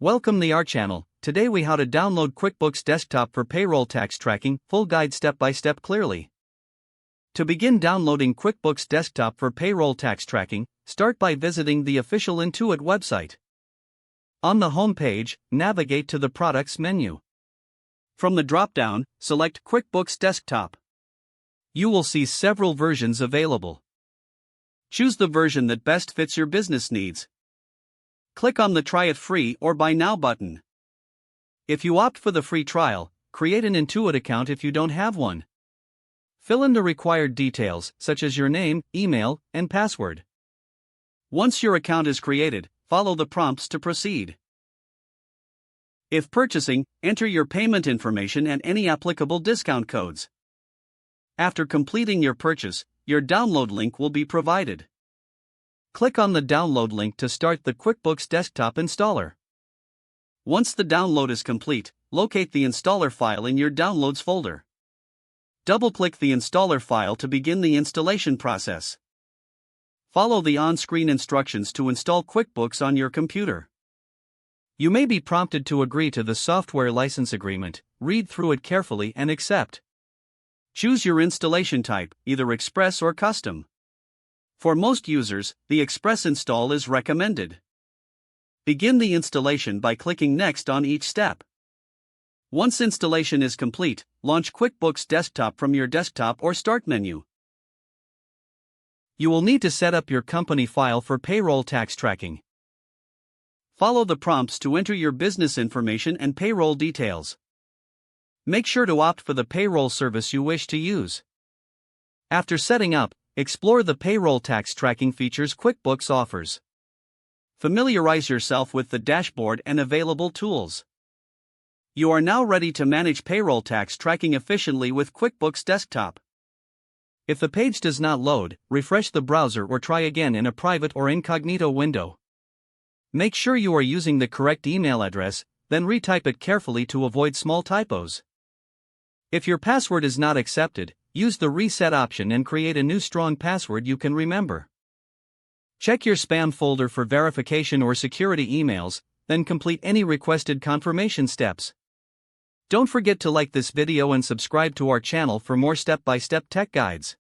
Welcome to our channel. Today we how to download QuickBooks Desktop for payroll tax tracking, full guide step by step clearly. To begin downloading QuickBooks Desktop for payroll tax tracking, start by visiting the official Intuit website. On the home page, navigate to the Products menu. From the drop-down, select QuickBooks Desktop. You will see several versions available. Choose the version that best fits your business needs. Click on the Try It Free or Buy Now button. If you opt for the free trial, create an Intuit account if you don't have one. Fill in the required details, such as your name, email, and password. Once your account is created, follow the prompts to proceed. If purchasing, enter your payment information and any applicable discount codes. After completing your purchase, your download link will be provided. Click on the download link to start the QuickBooks Desktop installer. Once the download is complete, locate the installer file in your Downloads folder. Double-click the installer file to begin the installation process. Follow the on-screen instructions to install QuickBooks on your computer. You may be prompted to agree to the software license agreement. Read through it carefully and accept. Choose your installation type, either Express or Custom. For most users, the Express install is recommended. Begin the installation by clicking Next on each step. Once installation is complete, launch QuickBooks Desktop from your desktop or Start menu. You will need to set up your company file for payroll tax tracking. Follow the prompts to enter your business information and payroll details. Make sure to opt for the payroll service you wish to use. After setting up, explore the payroll tax tracking features QuickBooks offers. Familiarize yourself with the dashboard and available tools. You are now ready to manage payroll tax tracking efficiently with QuickBooks Desktop. If the page does not load, refresh the browser or try again in a private or incognito window. Make sure you are using the correct email address, then retype it carefully to avoid small typos. If your password is not accepted, use the reset option and create a new strong password you can remember. Check your spam folder for verification or security emails, then complete any requested confirmation steps. Don't forget to like this video and subscribe to our channel for more step-by-step tech guides.